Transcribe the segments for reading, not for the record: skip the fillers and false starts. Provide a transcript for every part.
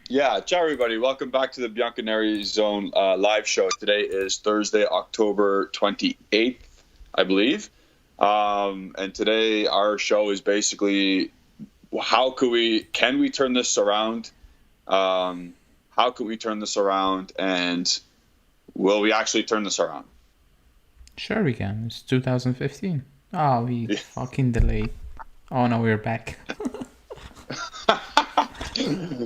Yeah, ciao everybody. Welcome back to the Bianconeri Zone live show. Today is Thursday, October 28th, I believe. And today our show is basically can we turn this around? How can we turn this around? And will we actually turn this around? Sure we can. It's 2015. Oh, we fucking delayed. Oh no, we're back.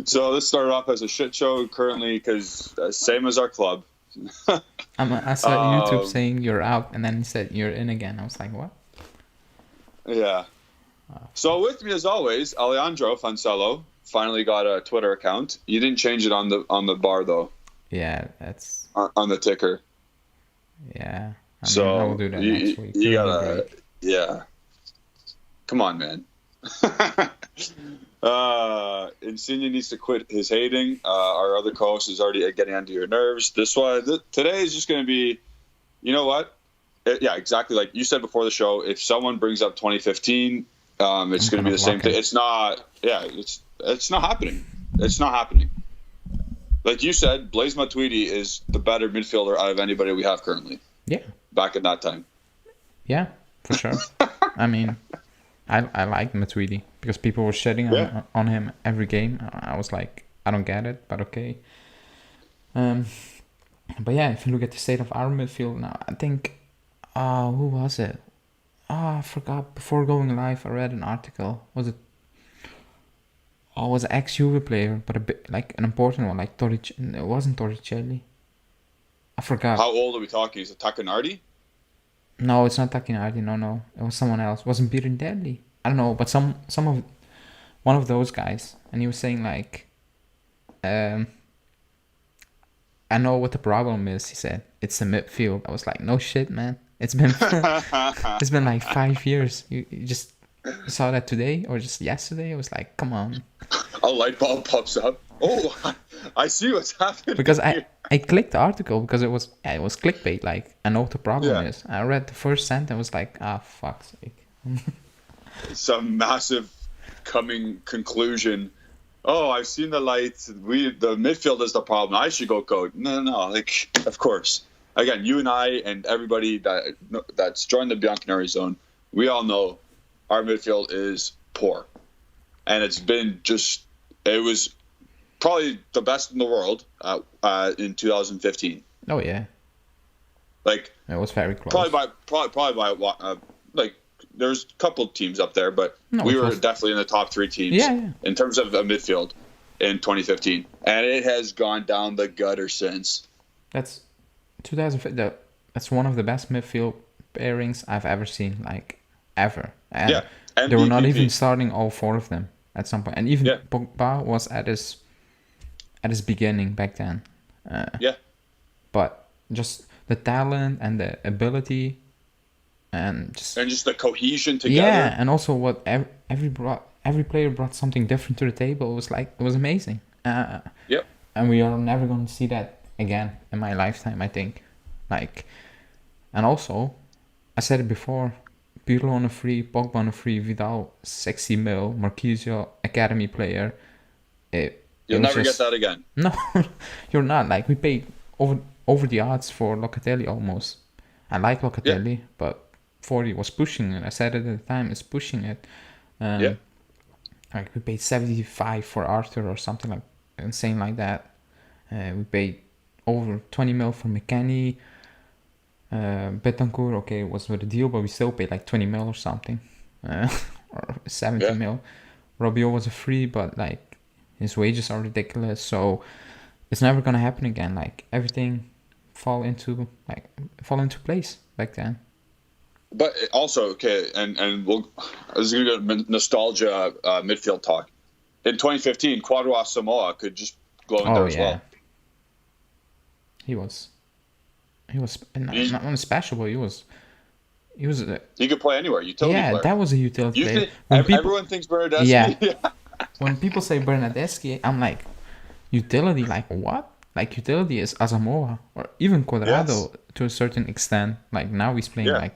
So this started off as a shit show currently because same as our club. I saw YouTube Um, saying you're out, and then it said you're in again. I was like, what? yeah. So with me as always, Alejandro Fancello finally got a Twitter account. You didn't change it on the bar though, Yeah, that's on the ticker. yeah. I mean, I will So do that next you week you during the gotta, break. yeah. Come on, man. Insigne needs to quit his hating. Our other co-host is already getting under your nerves. Today is just going to be, you know what? Yeah, exactly. Like you said before the show, if someone brings up 2015, it's I'm going to be gonna the same block thing. him. It's not. Yeah, it's not happening. It's not happening. Like you said, Blaise Matuidi is the better midfielder out of anybody we have currently. Yeah, Back at that time. yeah, for sure. I mean, I like Matuidi because people were shitting Yeah. on him every game. I was like, I don't get it, but okay. Um, but yeah, if you look at the state of our midfield now, I think, who was it? I forgot. Before going live, I read an article. Was it? Oh, it was an ex-Juve player, but a bit like an important one, like Torricelli. It wasn't Torricelli. I How forgot. old are we talking? Is it Takanardi? No, it's not Takinardi. No. It was someone else. It wasn't Birindelli. I don't know, but some of one of those guys, and he was saying like, um, I know what the problem is. He said it's the midfield. I was like, no shit, man. It's been it's been like 5 years. You just saw that today or just yesterday. I was like, come on. A light bulb pops up. Oh, I see what's happening Because I here. I clicked the article because it was clickbait. Like, I know what the problem Yeah, is. I read the first sentence. I was like, ah, fuck's sake. some massive coming conclusion. Oh, I've seen the lights. The midfield is the problem. I should go code. No. Like, of course. Again, you and I and everybody that's joined the Bianconeri zone, we all know our midfield is poor, and it was probably the best in the world in 2015. Oh yeah, Like it was very probably close. by like there's a couple teams up there, but No, we it were was. definitely in the top three teams Yeah. in terms of a midfield in 2015, and it has gone down the gutter since. That's 2000. That's one of the best midfield pairings I've ever seen, like ever. And Yeah, they were not even MVPP. starting all four of them at some point. And even Yeah, Pogba was at his beginning back then. yeah, But just the talent and the ability and just and just the cohesion yeah, together. and also what every player brought something different to the table. It was amazing. Yep. And we are never going to see that again in my lifetime, I think. Like, and also, I said it before, Pirlo on a free, Pogba on a free, Vidal 60 mil, Marquisio academy player. It You'll was never get just that again. no, you're not. Like, we paid over the odds for Locatelli almost. I like Yeah, Locatelli, but 40 was pushing it. I said it at the time, it's pushing it. yeah, Um, like, we paid 75 for Arthur or something like insane like that. We paid over 20 mil for McKennie. Betancourt, okay, it was with a deal, but we still paid like 20 mil or something. Uh, or 70 yeah. mil. Rabiot was a free, but like his wages are ridiculous, so it's never gonna happen again. Like, everything fall into place back then. But also, okay, and we'll. This is gonna go nostalgia midfield talk. In 2015, Quadra Samoa could just go in Oh there as yeah, well. he was he was He, not only special, but he was he could play anywhere, utility yeah, player. that was a utility You player. think When people everyone thinks yeah, Bernardeschi? Yeah. when people say Bernadeschi, I'm like, utility, like what? Like, utility is Asamoah or even Yes. Cuadrado to a certain extent. Like, now he's playing Yeah. like,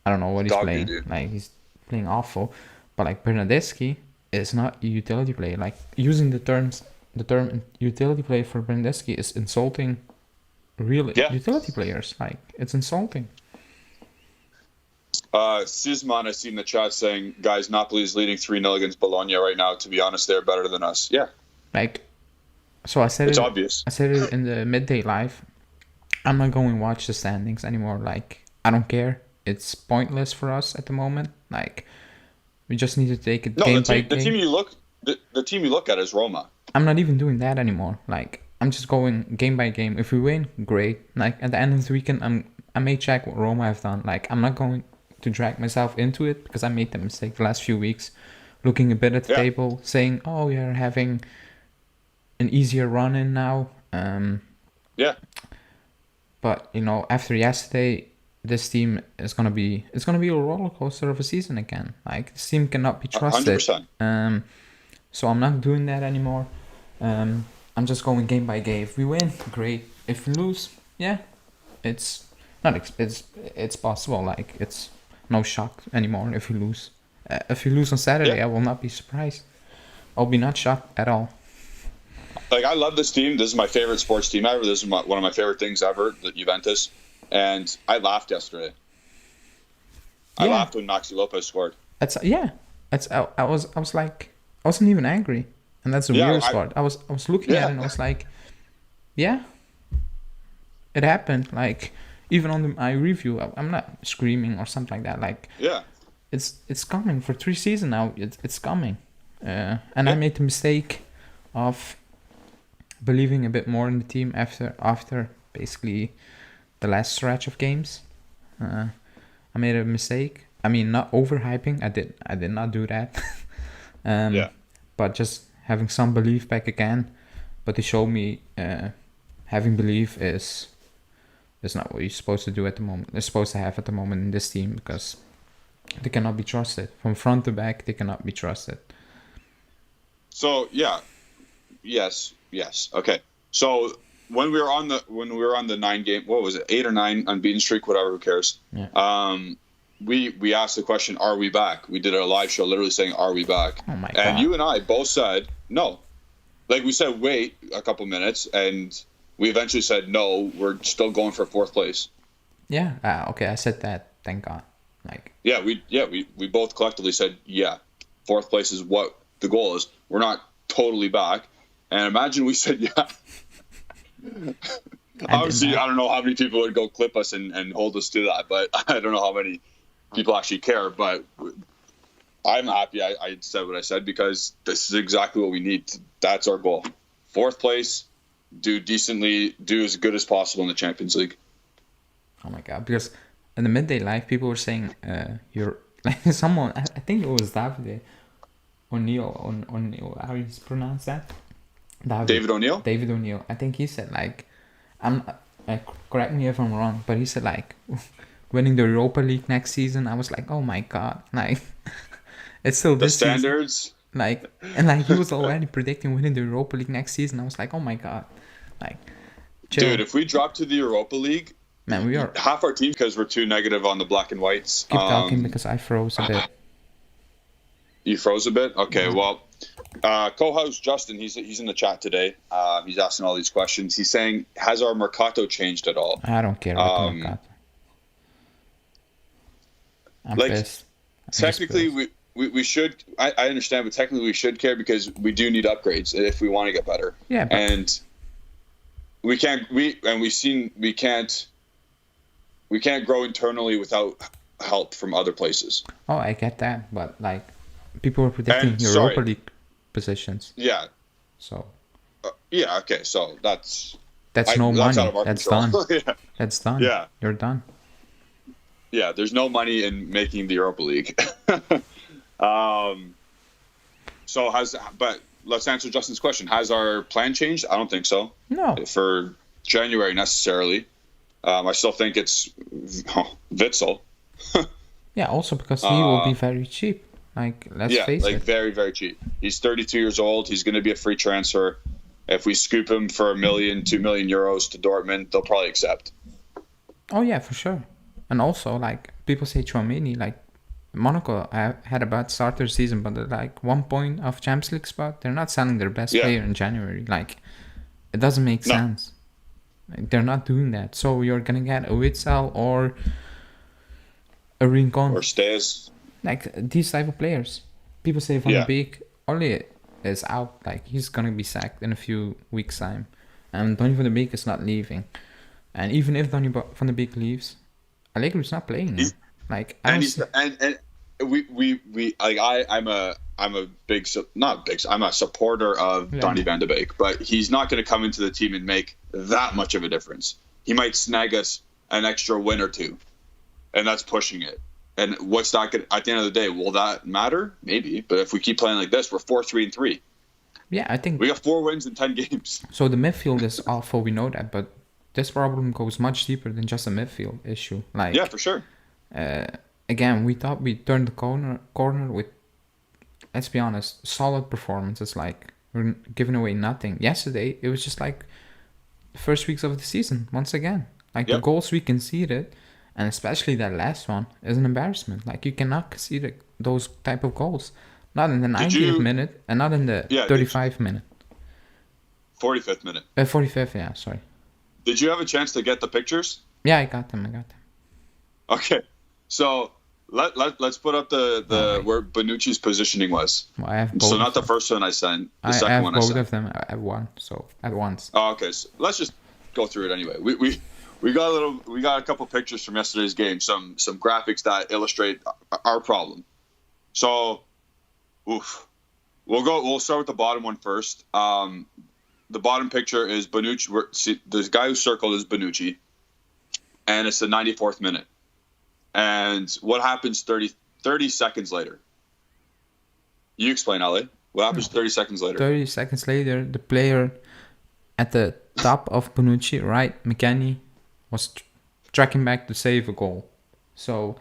I don't know what he's Dog doo playing. doo. Like, he's playing awful. But like, Bernadeschi is not a utility player. Like, using the terms the term utility player for Brandeschi is insulting real utility players. Like, it's insulting. Sisman, I see in the chat saying, guys, Napoli is leading 3-0 against Bologna right now. To be honest, they're better than us. Yeah. Like, so I said it's obvious. I said it in the midday live. I'm not going to watch the standings anymore. Like, I don't care. It's pointless for us at the moment. Like, we just need to take it game by game. The team you look at is Roma. I'm not even doing that anymore. Like, I'm just going game by game. If we win, great. Like, at the end of the weekend, I may check what Roma have done. Like, I'm not going to drag myself into it because I made the mistake the last few weeks, looking a bit at the table, saying, "Oh, we are having an easier run in now." But after yesterday, this team is gonna be a roller coaster of a season again. Like, this team cannot be trusted. 100%. So I'm not doing that anymore. I'm just going game by game. If we win, great. If we lose, it's possible. Like, it's no shock anymore if we lose. If we lose on Saturday, I will not be surprised. I'll be not shocked at all. Like, I love this team. This is my favorite sports team ever. This is one of my favorite things ever, the Juventus. And I laughed yesterday. I laughed when Maxi Lopez scored. I was like, I wasn't even angry, and that's a weird spot. I was looking at it and I was like, it happened. Like, even on my review, I'm not screaming or something like that. Like, it's coming for 3 seasons now. It's coming, and I made the mistake of believing a bit more in the team after basically the last stretch of games. I made a mistake. I mean, not overhyping. I did not do that. But just having some belief back again. But they showed me having belief is not what you're supposed to do at the moment. They're supposed to have at the moment in this team, because they cannot be trusted from front to back. They cannot be trusted. So yes. Okay. So when we were on the 9-game, what was it, 8 or 9 unbeaten streak, whatever, who cares? Yeah. We asked the question, are we back? We did a live show literally saying, are we back? Oh my God. And you and I both said no. Like, we said wait a couple minutes, and we eventually said no, we're still going for 4th place. Yeah. Okay, I said that. Thank God. Like. We both collectively said 4th place is what the goal is. We're not totally back. And imagine we said Obviously, I don't know how many people would go clip us and hold us to that, but I don't know how many people actually care. But I'm happy I said what I said, because this is exactly what we need. That's our goal. 4th place, do as good as possible in the Champions League. Oh my God! Because in the midday live, people were saying you're like someone. I think it was David O'Neill. How do you pronounce that? David O'Neill? David O'Neill. I think he said, like, correct me if I'm wrong, but he said, like, winning the Europa League next season. I was like, oh my God, like, it's still the this standards. Season. Like, and like he was already predicting winning the Europa League next season. I was like, oh my God, like, chill. Dude, if we drop to the Europa League, man, we are half our team, because we're too negative on the black and whites. Keep talking, because I froze a bit. You froze a bit? Okay, well, co-host Justin, he's in the chat today. He's asking all these questions. He's saying, has our Mercato changed at all? I don't care about the Mercato. I'm pissed. Technically, we should. I understand, but technically we should care, because we do need upgrades if we want to get better. Yeah, but and we can't grow internally without help from other places. Oh, I get that, but like, people were predicting Europa League positions. Yeah. So. Okay. So that's no money. That's done. Yeah. That's done. Yeah. You're done. Yeah. There's no money in making the Europa League. But let's answer Justin's question. Has our plan changed? I don't think so. No. For January necessarily. I still think it's Witsel. Yeah. Also because he will be very cheap. Like, let's face it. Yeah, like very, very cheap. He's 32 years old. He's going to be a free transfer. If we scoop him for €1 million, €2 million to Dortmund, they'll probably accept. Oh yeah, for sure. And also, like, people say Tchouaméni, like, Monaco had a bad start to the season, but they're like 1 point of Champions League spot. They're not selling their best player in January. Like, it doesn't make sense. Like, they're not doing that. So you're gonna get a Witsel or a Rincon or Stays. Like these type of players. People say Van de Beek only is out. Like, he's gonna be sacked in a few weeks' time, and Donny van de Beek is not leaving. And even if Donny van de Beek leaves, Allegri's not playing him. Like, I and we like I'm a big I'm a supporter of Donny van de Beek, but he's not going to come into the team and make that much of a difference. He might snag us an extra win or two, and that's pushing it. And what's that going at the end of the day? Will that matter? Maybe, but if we keep playing like this, we're 4-3-3. Yeah, I think we got 4 wins in 10 games. So the midfield is awful. We know that, but this problem goes much deeper than just a midfield issue. Like, yeah, for sure. Again, we thought we turned the corner with, let's be honest, solid performances. Like, we're giving away nothing. Yesterday, it was just like the first weeks of the season once again. Like, the goals we conceded, and especially that last one, is an embarrassment. Like, you cannot concede those type of goals. Not in the 90th minute, and not in the 35th minute. 45th minute. 45th, yeah, sorry. Did you have a chance to get the pictures? Yeah, I got them. Okay. So let's put up the where Bonucci's positioning was. Well, I have both. So not the first one I sent. The second one I sent. I have both of them at once. Oh, okay. So let's just go through it anyway. We got a couple pictures from yesterday's game. Some graphics that illustrate our problem. So, we'll start with the bottom one first. The bottom picture is Bonucci. The guy who circled is Bonucci, and it's the 94th minute. And what happens 30 seconds later? You explain, Ali. What happens 30 seconds later? 30 seconds later, the player at the top of Bonucci, right, McKennie, was tracking back to save a goal. So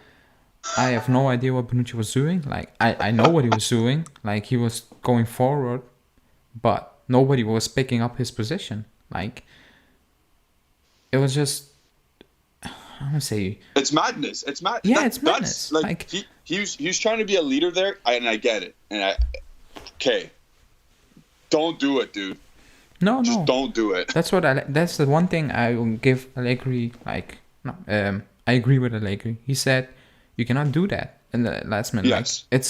I have no idea what Bonucci was doing. Like, I know what he was doing. Like, he was going forward, but nobody was picking up his position. Like, it was just, I want to say, it's madness. It's madness. Yeah, it's madness. Like he was trying to be a leader there, and I get it. And don't do it, dude. Just don't do it. That's the one thing I will give Allegri. Like, I agree with Allegri. He said you cannot do that in the last minute. Yes. Like,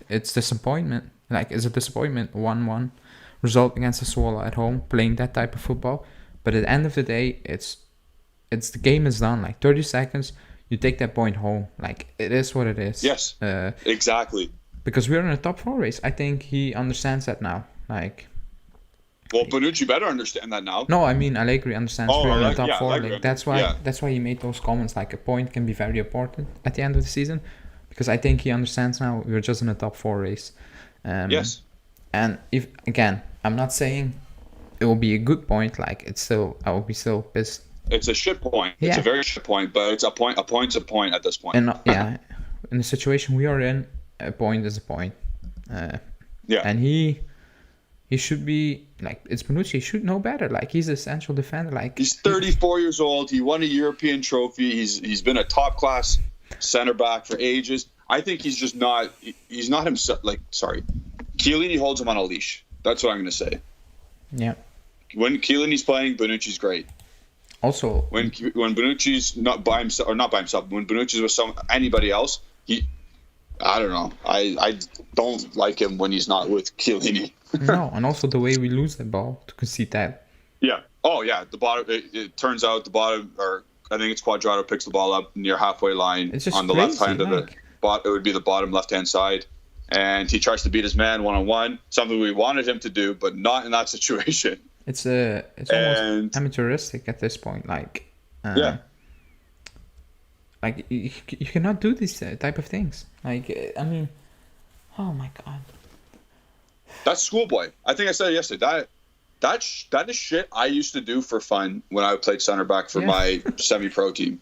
it's disappointment. Like, it's a disappointment. 1-1 result against the Swallow at home, playing that type of football. But at the end of the day, it's the game is done. Like, 30 seconds, you take that point home. Like, it is what it is. Yes, exactly. Because we're in a top 4 race. I think he understands that now. Like, well, Bonucci better understand that now. No, I mean, Allegri understands we're in the top 4. Allegri, like, that's why he made those comments. Like, a point can be very important at the end of the season, because I think he understands now we're just in a top 4 race. Yes. And if, again, I'm not saying it will be a good point. Like, I will be still pissed. It's a shit point. Yeah. It's a very shit point, but it's a point. A point's a point at this point. And in the situation we are in, a point is a point. And he should be, like, it's Bonucci. He should know better. Like, he's a central defender. Like, he's 34 years old. He won a European trophy. He's been a top class center back for ages. I think he's just not. He's not himself. Like, sorry, Chiellini holds him on a leash. That's what I'm going to say. Yeah. When Chiellini's playing, Bonucci's great. Also, when Bonucci's not by himself, or not by himself, when Bonucci's with anybody else, I don't know. I don't like him when he's not with Chiellini. No, and also the way we lose the ball to concede that. Yeah. Oh, yeah. The bottom. It turns out the bottom, or I think it's Cuadrado picks the ball up near halfway line on the left hand of the bot. It would be the bottom left hand side, and he tries to beat his man 1-on-1. Something we wanted him to do, but not in that situation. It's almost amateuristic at this point. Like, like you cannot do these type of things. Like, I mean, oh my god, that's schoolboy. I think I said it yesterday. That is shit I used to do for fun when I played center back for my semi-pro team.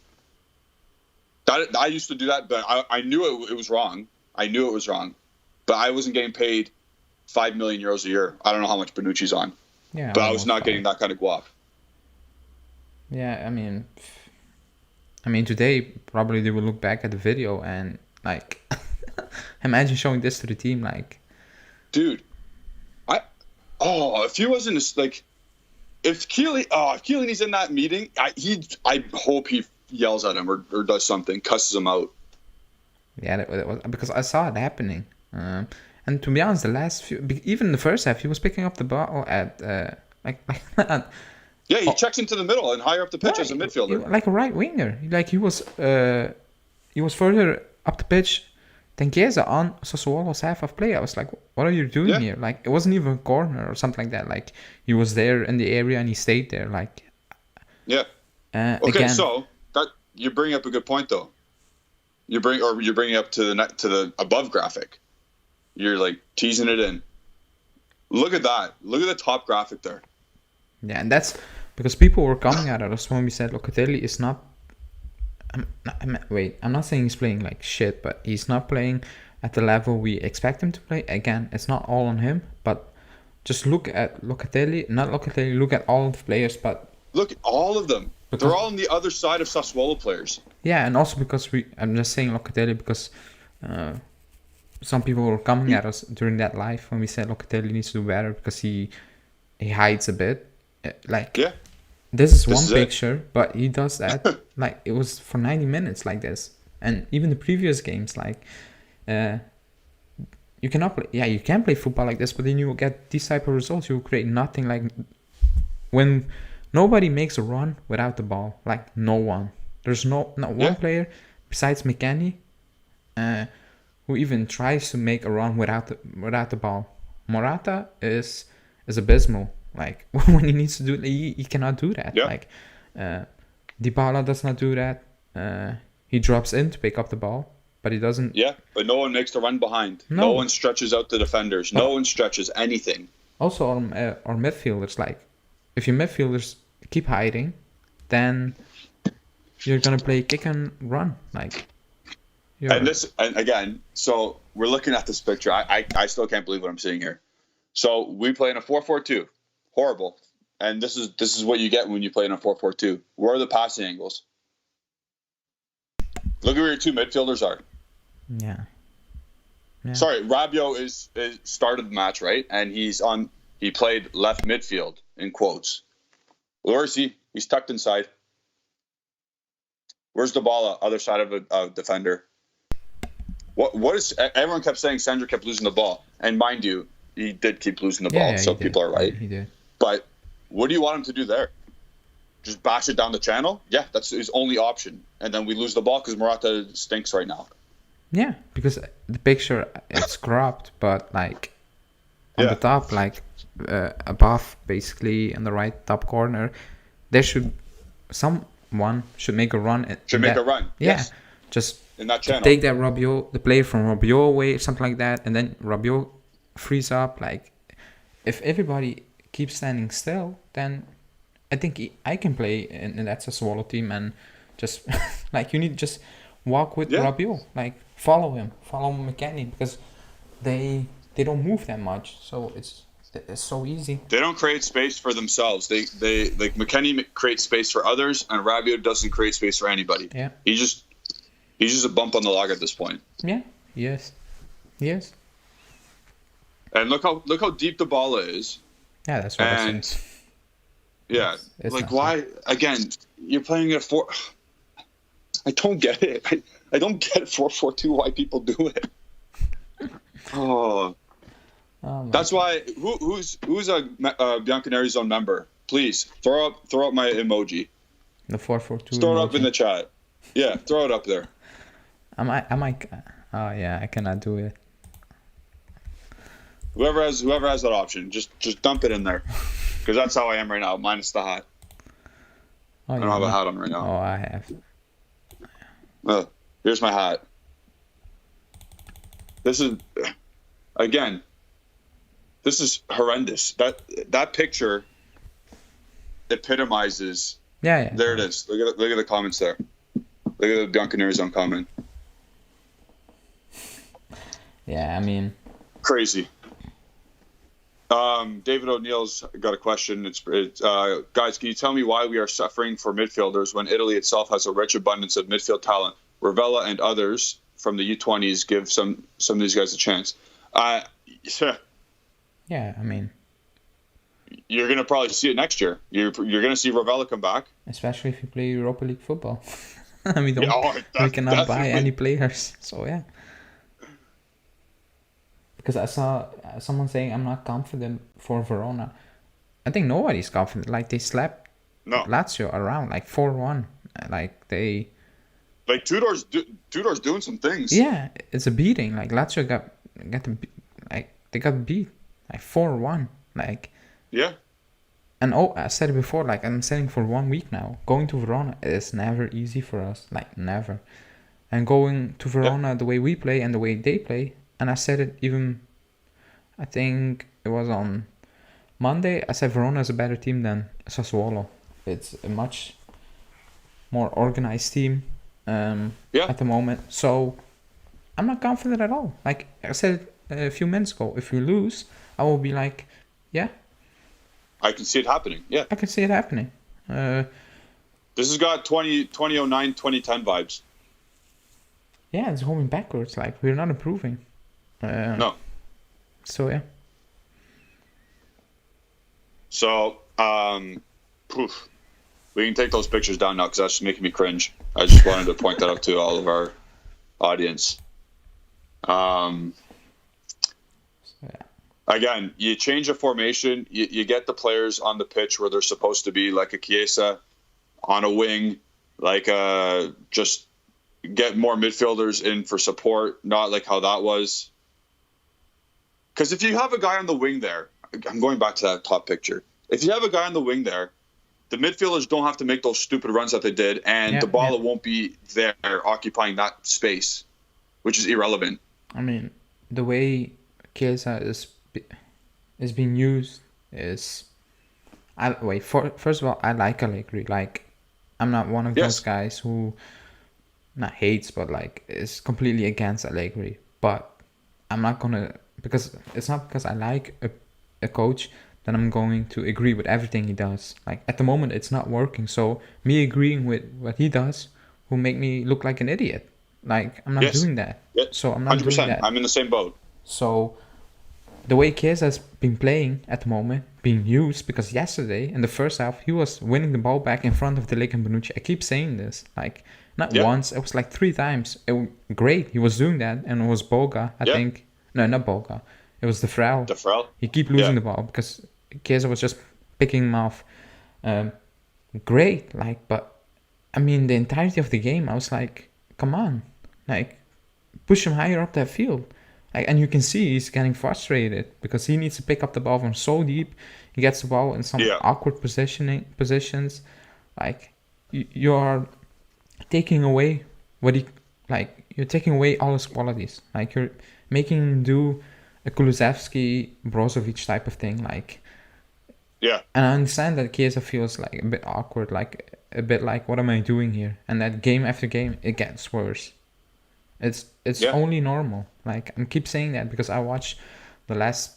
I used to do that, but I knew it was wrong. I knew it was wrong, but I wasn't getting paid 5 million euros a year. I don't know how much Bonucci's on. Yeah, but I was not getting that kind of guap. Yeah, I mean, today probably they will look back at the video and, like, Imagine showing this to the team, like, dude. If he wasn't like, if Chiellini's in that meeting, I hope he yells at him or does something, cusses him out. Yeah, that was, because I saw it happening. And to be honest, the last few, even in the first half, he was picking up the ball at like yeah, he checks into the middle and higher up the pitch as a midfielder, like a right winger. Like he was further up the pitch than Chiesa on Sassuolo's half of play. I was like, what are you doing here? Like, it wasn't even a corner or something like that. Like, he was there in the area and he stayed there. Like, okay, again, so that you bring up a good point though. You're bringing up to the above graphic. You're like teasing it in. Look at that. Look at the top graphic there. Yeah, and that's because people were coming at us when we said Locatelli is not. I'm not saying he's playing like shit, but he's not playing at the level we expect him to play. Again, it's not all on him, but just look at Locatelli. Look at all of the players, but look at all of them. They're all on the other side of Sassuolo players. Yeah, and also because I'm just saying Locatelli because some people were coming at us during that live when we said Locatelli needs to do better because he hides a bit. This is one picture, but he does that. Like, it was for 90 minutes like this. And even the previous games, like, you cannot play. Yeah, you can play football like this, but then you will get these type of results. You will create nothing. Like, when nobody makes a run without the ball. Like, no one. There's not one player besides McKennie who even tries to make a run without the ball. Morata is abysmal. Like, when he needs to do it, he cannot do that. Yeah. Like, Dybala does not do that. He drops in to pick up the ball, but he doesn't. Yeah, but no one makes the run behind. No one stretches out the defenders. No one stretches anything. Also, our midfielders, like, if your midfielders keep hiding, then you're gonna play kick and run. Like, and again, so we're looking at this picture. I still can't believe what I'm seeing here. So we play in a 4-4-2. Horrible. And this is what you get when you play in a 4-4-2. Where are the passing angles? Look at where your two midfielders are. Yeah. Sorry, Rabiot is started the match, right? And he played left midfield in quotes. Where is he? He's tucked inside. Where's Dybala? Other side of a defender. What is everyone kept saying? Sandro kept losing the ball, and mind you, he did keep losing the ball. So people are right. He did. But what do you want him to do there? Just bash it down the channel? Yeah, that's his only option. And then we lose the ball because Morata stinks right now. Yeah, because the picture is cropped, but like on the top, like above, basically in the right top corner, someone should make a run. A run. Yeah, yes. Just in that channel. Take that the player from Rabiot away, something like that, and then Rabiot frees up. Like, if everybody keeps standing still, then I think I can play in that Sassuolo team and just like, you need to just walk with Rabiot, like follow McKennie, because they don't move that much, so it's so easy. They don't create space for themselves. They like McKennie creates space for others, and Rabiot doesn't create space for anybody. Yeah, he's just a bump on the log at this point. Yeah. Yes. And look how deep the ball is. Yeah, that's what I'm saying. Yeah, it's like, why? Again, you're playing at 4. I don't get it. I don't get 4-4-2. Why people do it? That's why. Who's a Bianconeri Zone member? Please throw up my emoji. The 4-4-2. Throw it up in the chat. Yeah, throw it up there. I might. Oh yeah, I cannot do it. Whoever has that option, just dump it in there, because that's how I am right now, minus the hat. I don't have a hat on right now. Oh, I have. Here's my hat. This is horrendous. That picture epitomizes. Yeah. There it is. Look at the comments there. Look at the Bianconeri Zone comment. Yeah, I mean, crazy. David O'Neill's got a question. It's guys, can you tell me why we are suffering for midfielders when Italy itself has a rich abundance of midfield talent? Ravella and others from the U20s, give some of these guys a chance. Yeah, I mean, you're going to probably see it next year. You're going to see Ravella come back. especially if you play Europa League football. And we Yeah, cannot buy definitely. any players. So yeah. Because I saw someone saying I'm not confident for Verona. I think nobody's confident. Like they slapped No. Lazio around like 4-1. Like they. Like Tudor's doing some things. Yeah, it's a beating. Like Lazio they got beat like 4-1. Like. Yeah. And I said it before. Like I'm saying for 1 week now, going to Verona is never easy for us. Like never. And going to Verona the way we play and the way they play. And I said it even, I think it was on Monday. I said Verona is a better team than Sassuolo. It's a much more organized team at the moment. So I'm not confident at all. Like I said a few minutes ago, if we lose, I will be like, yeah. I can see it happening. Yeah. I can see it happening. This has got 2009, 2010 vibes. Yeah, it's going backwards. Like we're not improving. No. So yeah. So we can take those pictures down now because that's just making me cringe. I just wanted to point that out to all of our audience. Again, you change a formation, you get the players on the pitch where they're supposed to be, like a Chiesa on a wing, like just get more midfielders in for support, not like how that was. Because if you have a guy on the wing there, I'm going back to that top picture. If you have a guy on the wing there, the midfielders don't have to make those stupid runs that they did, and the ball won't be there occupying that space, which is irrelevant. I mean, the way Chiesa is being used is... First of all, I like Allegri. Like, I'm not one of those guys who... not hates, but like is completely against Allegri. But I'm not gonna... because it's not because I like a coach that I'm going to agree with everything he does. Like at the moment it's not working, so me agreeing with what he does will make me look like an idiot. Like I'm not doing that. So I'm not 100%. Doing that. I'm in the same boat. So the way Chiesa's been playing at the moment, being used, because yesterday in the first half he was winning the ball back in front of De Ligt and Bonucci. I keep saying this, like not once, it was like 3 times. It was great, he was doing that, and it was Boga, I think. No, not Boga. It was the Frau. He keep losing the ball because Chiesa was just picking him off. Great, like, but I mean the entirety of the game, I was like, come on, like, push him higher up that field. Like, and you can see he's getting frustrated because he needs to pick up the ball from so deep. He gets the ball in some awkward positions. Like, you are taking away you're taking away all his qualities. Like, you're making him do a Kulusevski, Brozovic type of thing. Like, and I understand that Chiesa feels like a bit awkward, like a bit like, what am I doing here? And that game after game, it gets worse. It's only normal. Like, I keep saying that because I watched the last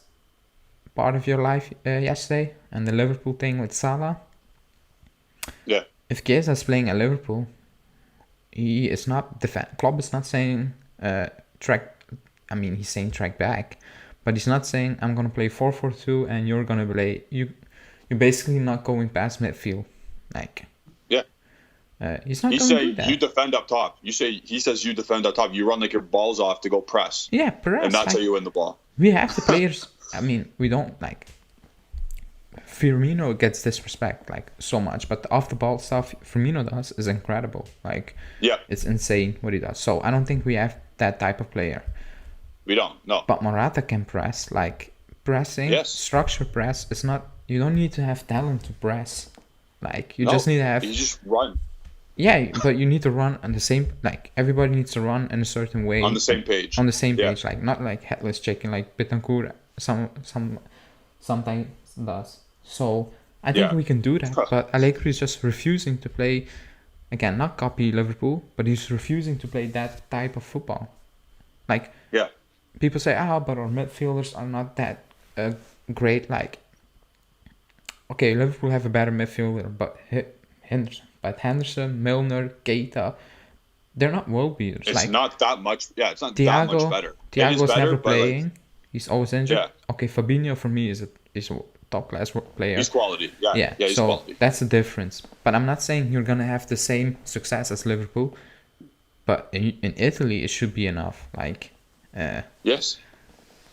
part of your life yesterday and the Liverpool thing with Salah. Yeah. If Chiesa is playing at Liverpool, he is not Klopp is not saying he's saying track back, but he's not saying I'm gonna play 4-4-2 and you're gonna play you're basically not going past midfield. Like, he's not going to do that. You defend up top. He says you defend up top. You run like your balls off to go press. Yeah, press. And that's how you win the ball. We have the players. I mean, we don't like... Firmino gets disrespect like so much, but the off the ball stuff Firmino does is incredible. Like, it's insane what he does. So I don't think we have that type of player. We don't. No. But Morata can press. Like, pressing, structure press is not... You don't need to have talent to press. Like, you just need to have... You just run. Yeah, but you need to run on the same... Like, everybody needs to run in a certain way. On the same page. On the same page. Like, not like headless chicken like Betancourt sometimes does. So, I think we can do that. But Allegri is just refusing to play... Again, not copy Liverpool, but he's refusing to play that type of football. Like, people say, but our midfielders are not that great. Like, okay, Liverpool have a better midfielder, but Henderson, Milner, Keita, they're not world beaters. It's like not that much. Yeah, it's not that much better. It is Thiago's better, never but playing. He's always injured. Yeah. Okay, Fabinho for me is a top class player. He's quality. Yeah. Yeah, He's so quality. that's the difference. But I'm not saying you're gonna have the same success as Liverpool. But in Italy, it should be enough. Like, Yes.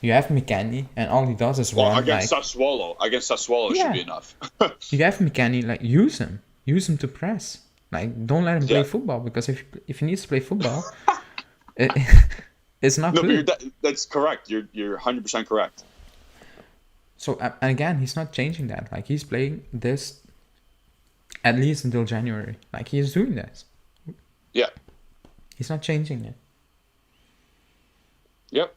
you have McKennie, and all he does is Well, run. against like, Sassuolo. Against Sassuolo Yeah. should be enough. you have McKennie, like use him to press. Like, don't let him play Yeah. football, because if he needs to play football, it, it's not No, good. but that's correct. You're 100% correct. So and again, he's not changing that. Like, he's playing this at least until January. Like, he's doing this. Yeah. He's not changing it. Yep.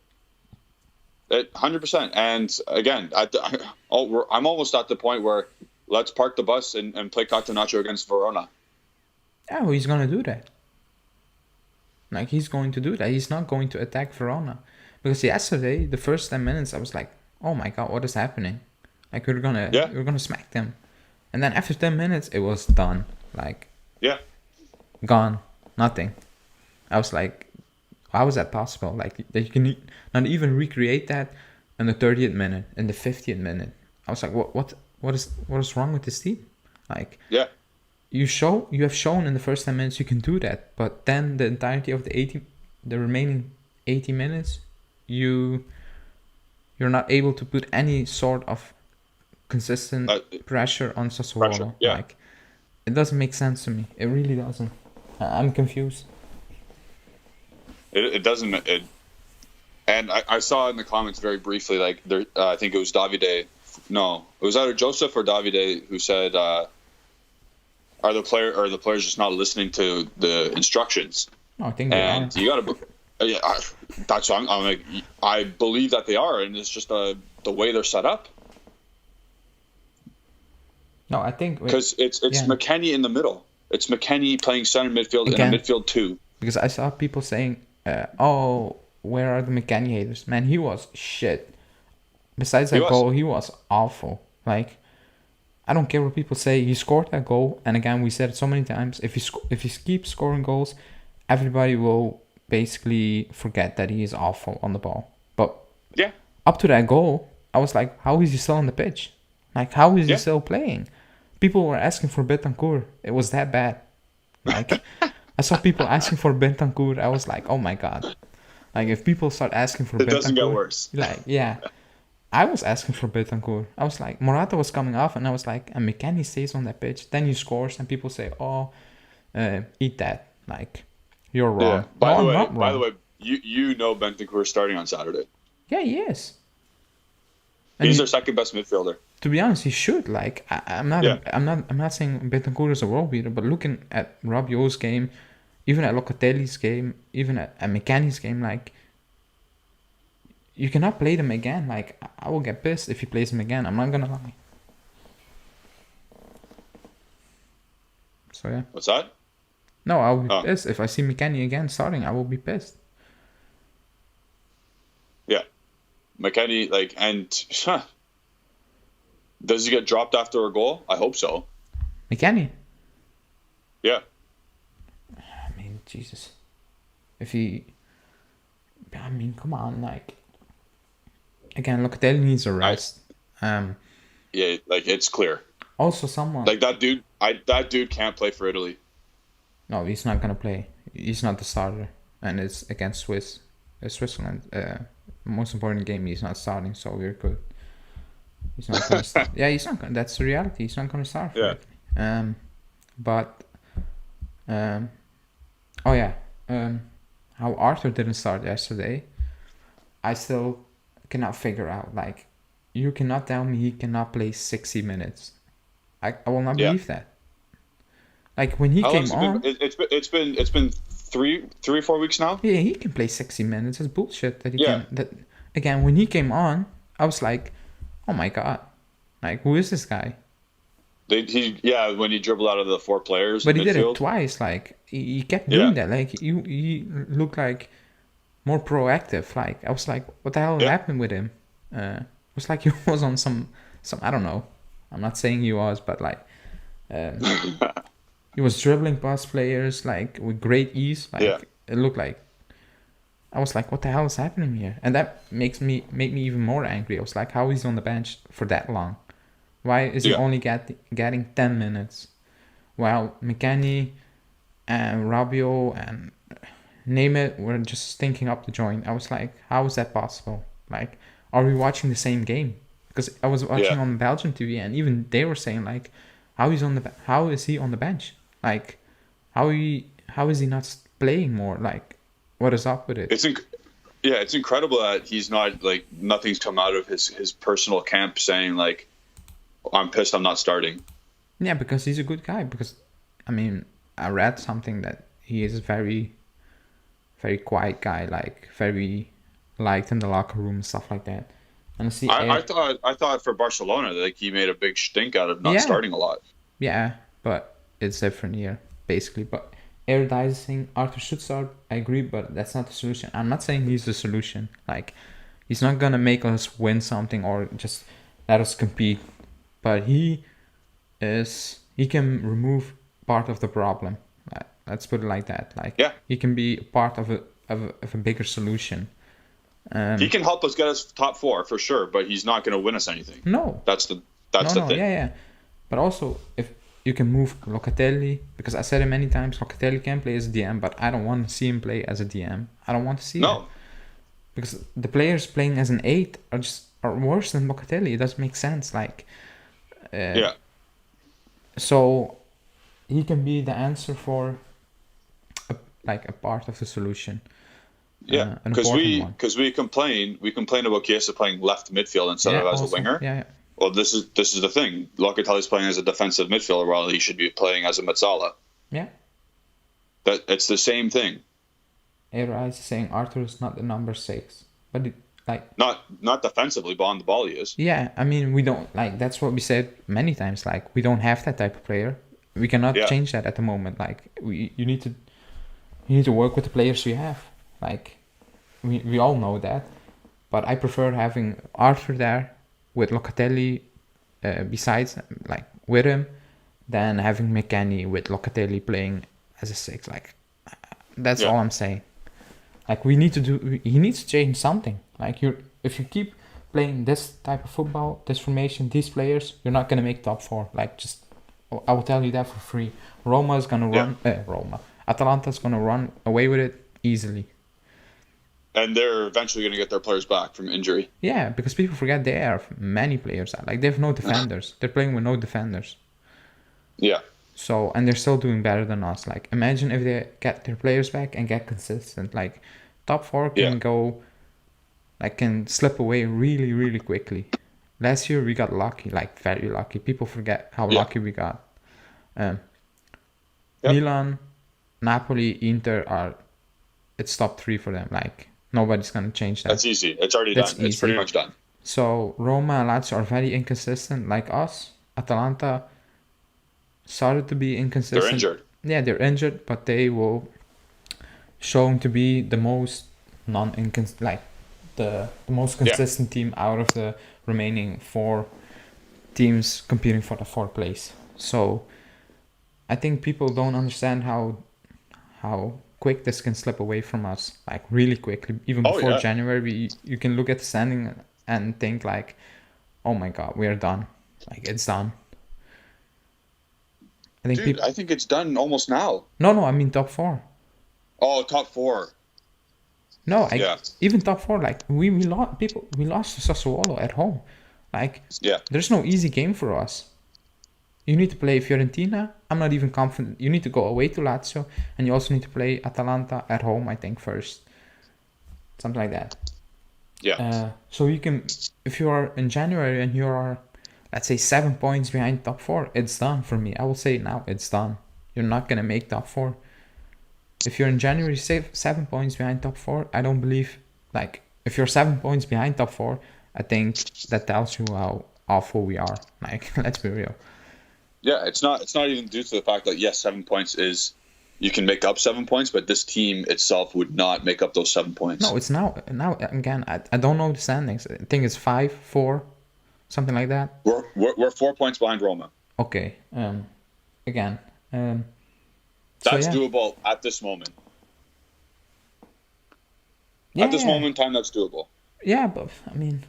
100%. And again, I'm almost at the point where let's park the bus and play Catenaccio against Verona. Oh, he's gonna do that. Like, he's going to do that. He's not going to attack Verona. Because yesterday, the first 10 minutes, I was like, oh my god, what is happening? Like, we're gonna smack them. And then after 10 minutes, it was done. Like, Yeah. gone. Nothing. I was like, how is that possible? Like, that you can not even recreate that in the 30th minute, in the 50th minute. I was like, what is wrong with this team? Like, Yeah. you have shown in the first 10 minutes you can do that, but then the entirety of the remaining 80 minutes, you're not able to put any sort of consistent pressure on Sassuolo. Pressure, yeah. Like, it doesn't make sense to me. It really doesn't. I'm confused. It doesn't. And I saw in the comments very briefly, like there, I think it was Davide. No, it was either Joseph or Davide who said, "Are the players just not listening to the instructions?" No, I think they are. And you gotta. Yeah, that's what I'm like. I believe that they are, and it's just the way they're set up. No, I think Because it's McKennie in the middle. It's McKennie playing center midfield Again, in a midfield two. Because I saw people saying, "Oh, where are the McKennie haters?" Man, he was shit. Besides that goal, he was awful. Like, I don't care what people say. He scored that goal, and again, we said it so many times. If he keeps scoring goals, everybody will basically forget that he is awful on the ball. But Yeah. up to that goal, I was like, how is he still on the pitch? Like, how is he still playing? People were asking for Bentancur. It was that bad. Like, I saw people asking for Bentancur. I was like, oh my god. Like, if people start asking for Bentancur, it doesn't get worse. Like, yeah. I was asking for Bentancur. I was like, Morata was coming off, and I was like, and McKennie stays on that pitch. Then he scores, and people say, oh, eat that. Like, you're wrong. Yeah. By No, the way, you know Bentancur is starting on Saturday. Yeah, he is. And He's their second best midfielder. To be honest, he should. Like, I'm not saying Bentancur is a world beater, but looking at Rabiot's game, even at Locatelli's game, even at McKennie's game, like, you cannot play them again. Like, I will get pissed if he plays them again. I'm not gonna lie. So yeah. What's that? No, I will be pissed if I see McKennie again starting. I will be pissed. Yeah, McKennie, like, and does he get dropped after a goal? I hope so. McKennie. Yeah. I mean, Jesus. I mean, come on, like. Again, Locatelli needs a rest. Yeah, like, it's clear. Also, someone like that dude can't play for Italy. No, he's not gonna play. He's not the starter, and it's against Switzerland. Most important game. He's not starting, so we're good. He's not gonna start. Yeah, he's not gonna. That's the reality. He's not gonna start. For it. How Arthur didn't start yesterday, I still cannot figure out. Like, you cannot tell me he cannot play 60 minutes. I will not believe that. Like, when he came on, it's been 3 or 4 weeks now. Yeah, he can play 60 minutes. It's bullshit that he can. That again, when he came on, I was like, oh my god, like, who is this guy? When he dribbled out of the 4 players. But he did it twice. Like, he kept doing that. Like, he looked like more proactive. Like, I was like, what the hell happened with him? It was like he was on some I don't know. I'm not saying he was, but like, He was dribbling past players like with great ease. Like Yeah. it looked like I was like, what the hell is happening here? And that make me even more angry. I was like, how is he on the bench for that long? Why is he Yeah. only getting 10 minutes? While McKennie and Rabiot and name it were just stinking up the joint. I was like, how is that possible? Like, are we watching the same game? Because I was watching Yeah. on Belgian TV, and even they were saying like, how is he on the bench? Like, how is he not playing more? Like, what is up with it? Yeah, it's incredible that he's not like nothing's come out of his personal camp saying like, I'm pissed I'm not starting. Yeah, because he's a good guy. Because, I mean, I read something that he is a very, very quiet guy, like very liked in the locker room and stuff like that. And I thought for Barcelona like he made a big stink out of not yeah, starting a lot. yeah, but it's different here, basically. But air Arthur should start. I agree, but that's not the solution. I'm not saying he's the solution. Like, he's not gonna make us win something or just let us compete. But he can remove part of the problem. Let's put it like that. Like, Yeah. he can be part of a bigger solution. He can help us get us top 4 for sure, but he's not going to win us anything. No. That's the thing. Yeah. But also, if you can move Locatelli, because I said it many times, Locatelli can play as a DM, but I don't want to see him play as a DM. I don't want to see it. Because the players playing as an 8 are worse than Locatelli. It doesn't make sense. Like, yeah. So he can be the answer for a part of the solution. Yeah, because we complain about Chiesa playing left midfield instead of as a winger. Yeah. Well, this is the thing. Locatelli's playing as a defensive midfielder while he should be playing as a Mezzala. Yeah. That it's the same thing. Era is saying Arthur is not the number 6, but not defensively, but on the ball he is. Yeah, I mean we don't like that's what we said many times. Like we don't have that type of player. We cannot change that at the moment. Like you need to work with the players you have. Like we all know that, but I prefer having Arthur there with Locatelli besides like with him than having McKennie with Locatelli playing as a 6. Like that's all I'm saying. Like he needs to change something. Like if you keep playing this type of football, this formation, these players, you're not gonna make top 4. Like I will tell you that for free. Roma's gonna run. Atalanta's gonna run away with it easily. And they're eventually gonna get their players back from injury. Yeah, because people forget there are many players. Like they have no defenders. They're playing with no defenders. Yeah. So and they're still doing better than us. Like imagine if they get their players back and get consistent. Like top 4 can go. Like can slip away really, really quickly. Last year we got lucky, like very lucky. People forget how lucky we got. Milan, Napoli, Inter it's top 3 for them. Like nobody's gonna change that. That's easy. It's already done. It's pretty much done. So Roma and Lazio are very inconsistent, like us. Atalanta started to be inconsistent. They're injured. Yeah, they're injured, but they will show to be the most the most consistent team out of the remaining 4 teams competing for the 4th place. So I think people don't understand how quick this can slip away from us, like really quickly. Even before January, you can look at the standing and think like, oh my god, we are done. Like it's done. I think it's done almost now. No, I mean top 4. Oh, top 4. No, even top 4. Like we lost to Sassuolo at home. Like there's no easy game for us. You need to play Fiorentina. I'm not even confident. You need to go away to Lazio, and you also need to play Atalanta at home. I think first, something like that. Yeah. So you can, if you are in January and you are, let's say 7 points behind top 4, it's done for me. I will say now it's done. You're not gonna make top 4. If you're in January 7 points behind top 4, I don't believe, like, if you're 7 points behind top 4, I think that tells you how awful we are. Like, let's be real. Yeah, it's not even due to the fact that, yes, 7 points is, you can make up 7 points, but this team itself would not make up those 7 points. No, it's now again, I don't know the standings. I think it's 5-4, something like that. We're 4 points behind Roma. Okay. Again, That's doable at this moment. Yeah, at this moment in time, that's doable. Yeah, but I mean,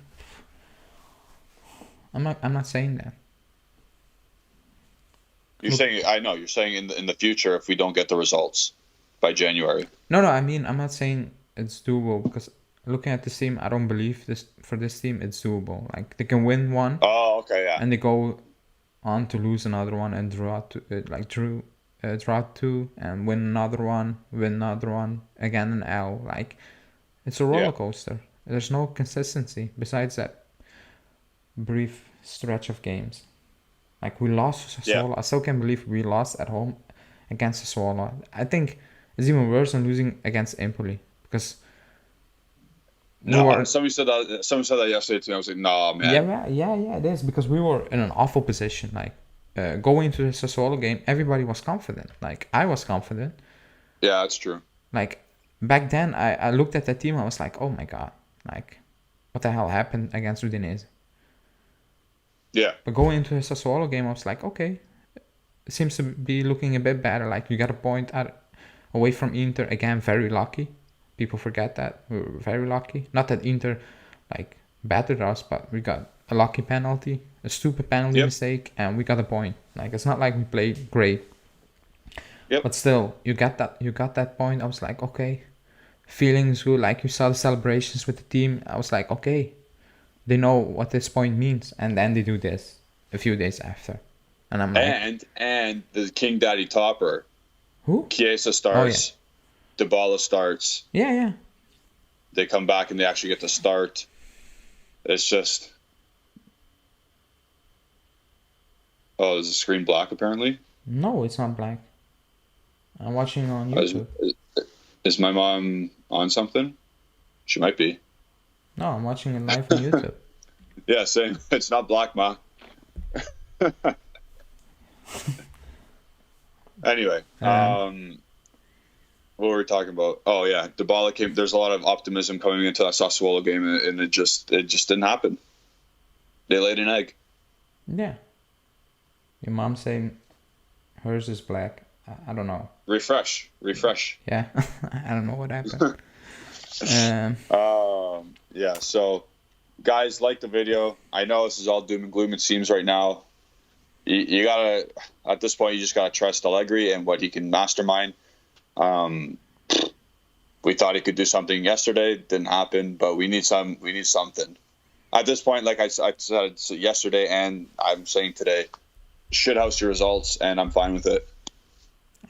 I'm not saying that. You're saying, I know, you're saying in the future if we don't get the results by January. No, I mean, I'm not saying it's doable because looking at this team, I don't believe this team it's doable. Like they can win one. Oh, okay, yeah. And they go on to lose another one and draw two and win another one, again an L. Like it's a roller coaster. There's no consistency besides that brief stretch of games. Like we lost to Sassuolo. I still can't believe we lost at home against Sassuolo. I think it's even worse than losing against Empoli because somebody said that yesterday to me. I was like, nah, man. Yeah, it is because we were in an awful position. Like going into the Sassuolo game, everybody was confident. Like I was confident. Yeah, that's true. Like back then, I looked at that team. I was like, oh my god, like what the hell happened against Udinese? Yeah. But going into the Sassuolo game, I was like, okay, it seems to be looking a bit better. Like you got a point away from Inter again. Very lucky. People forget that we were very lucky. Not that Inter like battered us, but we got a lucky penalty, a stupid penalty mistake, and we got a point. Like it's not like we played great. Yep. But still, you got that point. I was like, okay, feelings good. Like you saw the celebrations with the team. I was like, okay, they know what this point means, and then they do this a few days after, and I'm like, and the King Daddy topper, who? Chiesa starts. Oh, yeah. Dybala starts. Yeah. They come back and they actually get to start. It's just... Oh, is the screen black apparently? No, it's not black. I'm watching on YouTube. Is my mom on something? She might be. No, I'm watching it live on YouTube. Yeah, same. It's not black, Ma. Anyway, what were we talking about? Oh yeah, Dybala came. There's a lot of optimism coming into that Sassuolo game, and it just didn't happen. They laid an egg. Yeah. Your mom saying hers is black. I don't know. Refresh. Yeah, I don't know what happened. Yeah. So, guys, like the video. I know this is all doom and gloom. It seems right now. You gotta, at this point, you just gotta trust Allegri and what he can mastermind. We thought he could do something yesterday, didn't happen, but we need something. At this point, like I said yesterday, and I'm saying today, shithouse your results, and I'm fine with it.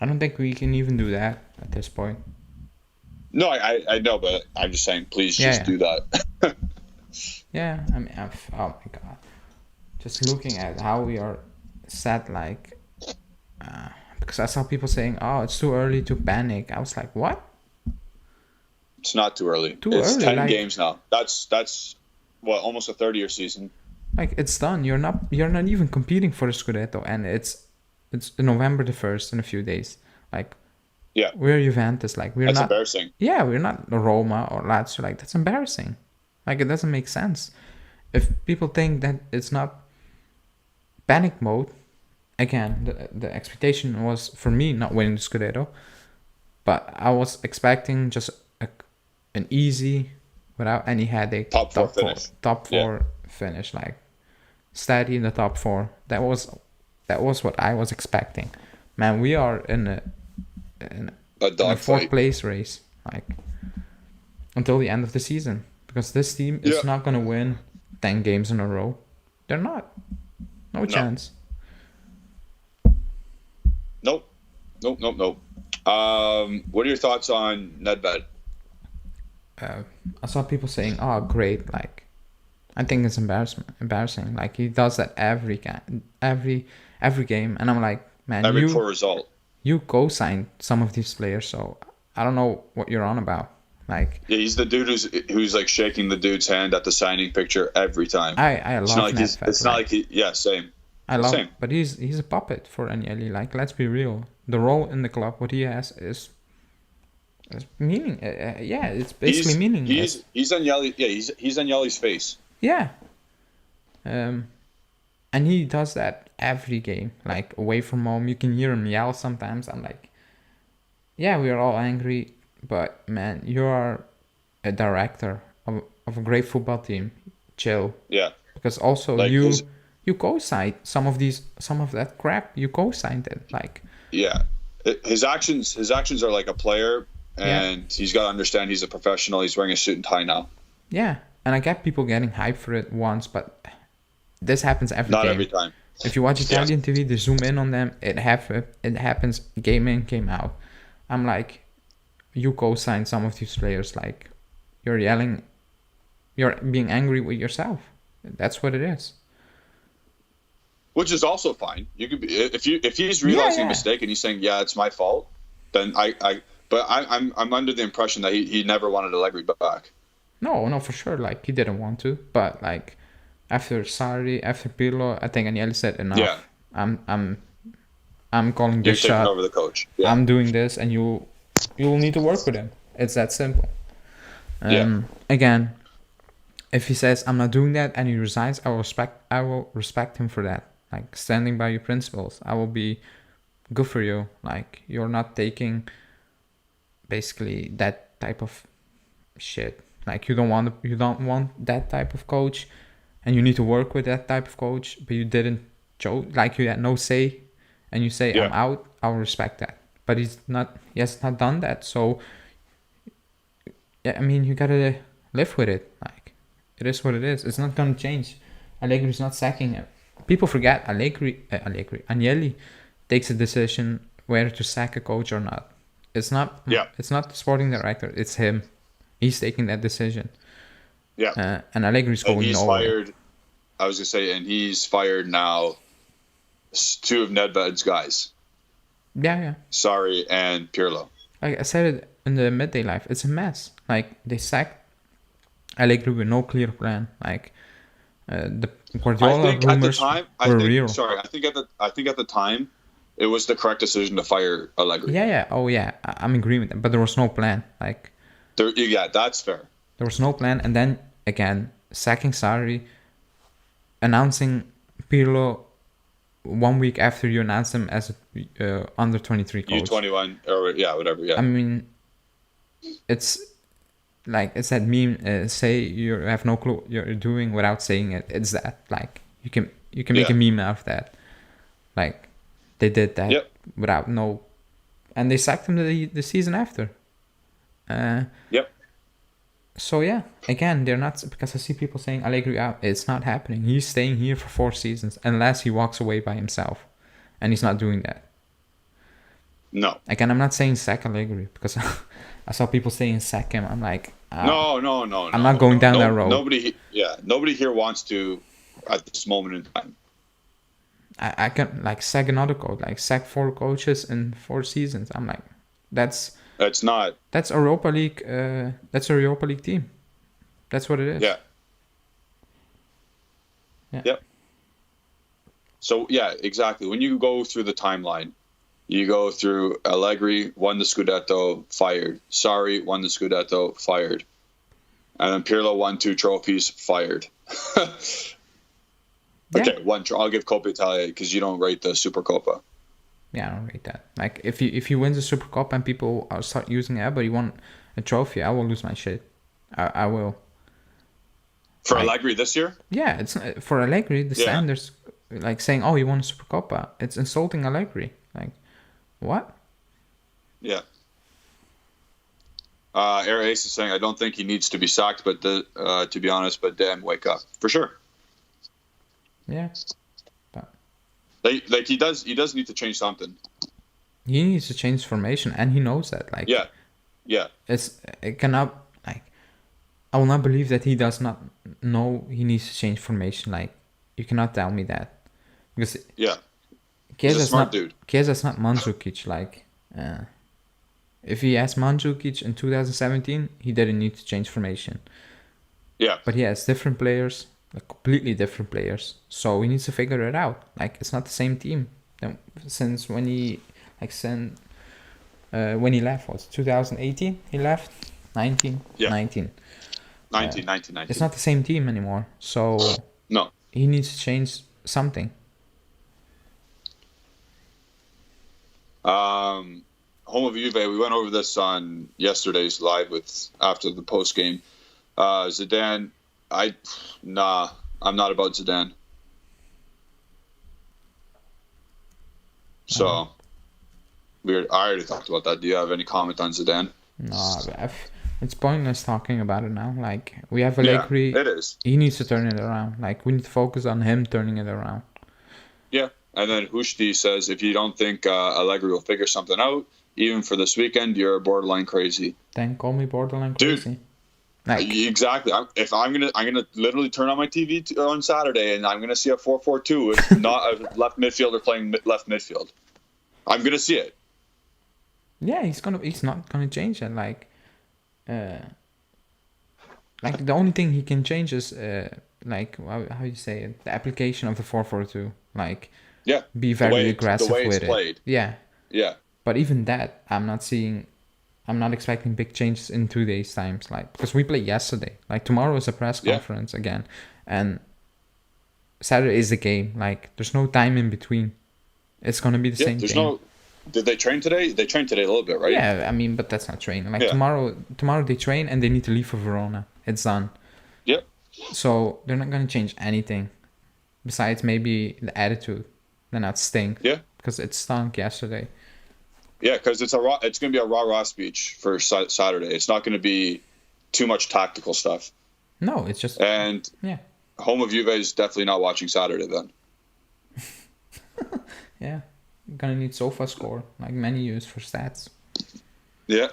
I don't think we can even do that at this point. No, I know, but I'm just saying, please do that. Yeah, I mean, oh my god, just looking at how we are set, like. Because I saw people saying, "Oh, it's too early to panic." I was like, "What?" It's not too early. It's 10 games now. That's what, almost a third-year season. Like it's done. You're not even competing for the Scudetto, and it's November the 1st in a few days. Like, yeah, we're Juventus. Like that's not embarrassing. Yeah, we're not Roma or Lazio. Like that's embarrassing. Like it doesn't make sense. If people think that it's not panic mode. Again, the expectation was for me not winning the Scudetto, but I was expecting just an easy, without any headache, top four finish, like steady in the top four. That was what I was expecting. Man, we are in a fourth place race, like until the end of the season, because this team is not gonna win 10 games in a row. They're not. No chance. Nope. What are your thoughts on Nedved? I saw people saying, "Oh, great!" Like, I think it's embarrassing. Like he does that every game, and I'm like, man, every poor result. You co-signed some of these players, so I don't know what you're on about. Like, yeah, he's the dude who's like shaking the dude's hand at the signing picture every time. I love Nedved. It's not like same. I love him, but he's a puppet for Agnelli. Like, let's be real. The role in the club, what he has is meaning. It's basically meaningless. He's Agnelli. Yeah, he's Agnelli's face. Yeah. And he does that every game. Like away from home, you can hear him yell sometimes. I'm like, Yeah, we are all angry, but man, you are a director of a great football team. Chill. Yeah, Because also like you co-signed some of that crap. You co-signed it. Like, yeah, his actions are like a player, yeah, and he's got to understand he's a professional. He's wearing a suit and tie now. yeah. And I get people getting hyped for it once, but this happens every Not game. every time. If you watch Yeah. Italian TV, they zoom in on them. It happens game in, game out. I'm like, you co-sign some of these players. Like, you're yelling, you're being angry with yourself. That's what it is. Which is also fine. You could be if he's Yeah, realizing yeah. a mistake and he's saying, "Yeah, it's my fault." Then I'm under the impression that he never wanted Allegri back. No, for sure. Like, he didn't want to, but like, after Sarri, after Pirlo, I think Agnelli said enough. Yeah. I'm calling You're this taking shot. over the coach. Yeah. I'm doing this, and you'll need to work with him. It's that simple. Again, if he says I'm not doing that and he resigns, I will respect him for that. Like, standing by your principles. I will be good for you. Like, you're not taking basically that type of shit. Like, you don't want that type of coach, and you need to work with that type of coach, but you didn't like, you had no say, and you say I'm out. I'll respect that. But he has not done that. So yeah, I mean, you gotta live with it. Like, it is what it is. It's not gonna change. Allegri's not sacking him. People forget Agnelli takes a decision whether to sack a coach or not. It's not. Yeah. It's not the sporting director. It's him. He's taking that decision. Yeah. And Allegri's going And he's nowhere. fired. I was gonna say, and he's fired now. Two of Nedved's guys, Yeah. Sarri and Pirlo. Like I said it in the midday live, it's a mess. Like, they sacked Allegri with no clear plan. Like, the Guardiola I think at the rumors time, were real. I think at the time, it was the correct decision to fire Allegri. Yeah. Oh yeah, I'm agreeing with that. But there was no plan. Like, Yeah, that's fair. there was no plan, and then again sacking Sarri, announcing Pirlo 1 week after you announced him as a under 23 coach. U21 or whatever. Yeah. I mean, it's like, it's that meme. Say you have no clue what you're doing without saying it. It's that, like, you can make a meme out of that. Like, they did that without no, and they sacked him the season after. Yep. So yeah, again, they're not, because I see people saying Allegri out. It's not happening. He's staying here for 4 seasons unless he walks away by himself, and he's not doing that. No. Again, I'm not saying sack Allegri, because I saw people saying sack him. I'm like, No. I'm not going down that road. Nobody here wants to at this moment in time. I can, like, sack another coach, like sack 4 coaches in 4 seasons. I'm like, that's Europa League. That's a Europa League team. That's what it is. Yeah. Yeah. Yep. So yeah, exactly. When you go through the timeline, you go through Allegri won the Scudetto, fired. Sarri won the Scudetto, fired. And then Pirlo won 2 trophies, fired. Okay, I'll give Coppa Italia because you don't rate the Supercoppa. Yeah, I don't rate that. Like, if he wins the Super Cup and people start using it, but he won a trophy, I will lose my shit. I will. For Allegri this year? Yeah, it's for Allegri. The standards, like, saying, "Oh, he won a Super Coppa," it's insulting Allegri. Like, what? Yeah. Air Ace is saying, I don't think he needs to be sacked, but to be honest, but damn, wake up for sure. Yeah. But like he does need to change something. He needs to change formation, and he knows that. Like, yeah. It cannot, like, I will not believe that he does not know he needs to change formation. Like, you cannot tell me that, because He's a smart dude. Chiesa's not Mandzukic. Like, if he has Mandzukic in 2017, he didn't need to change formation. Yeah. But he has different players, like completely different players. So he needs to figure it out. Like, it's not the same team since when he when he left. Was 2018? He left 19. 19. 19. It's not the same team anymore. So no, he needs to change something. home of Juve. We went over this on yesterday's live after the post game. Zidane, I'm not about Zidane. So, weird. I already talked about that. Do you have any comment on Zidane? No, it's pointless talking about it now. Like, we have Allegri. Yeah, it is. He needs to turn it around. Like, we need to focus on him turning it around. Yeah. And then Hushti says, if you don't think Allegri will figure something out, even for this weekend, you're borderline crazy. Then call me borderline crazy. Dude, like, exactly. If I'm gonna literally turn on my TV on Saturday and I'm gonna see a 4-4-2 with not a left midfielder playing left midfield. I'm gonna see it. Yeah, he's not gonna change it. Like the only thing he can change is like how you say it, the application of the 4-4-2. Like, yeah, be very aggressive with it. Played. Yeah. Yeah. But even that, I'm not expecting big changes in 2 days' times. Like, because we played yesterday. Like, tomorrow is a press conference again, and Saturday is the game. Like, there's no time in between. It's gonna be the same game. Did they train today? They trained today a little bit, right? Yeah, I mean, but that's not training. Like, tomorrow they train and they need to leave for Verona. It's done. Yep. So they're not gonna change anything, besides maybe the attitude. Then that stink. Yeah. Because it stunk yesterday. Yeah, because it's going to be a rah-rah speech for Saturday. It's not going to be too much tactical stuff. No, it's just... And home of Juve is definitely not watching Saturday then. Yeah. You're going to need SofaScore, like many use for stats. Yeah.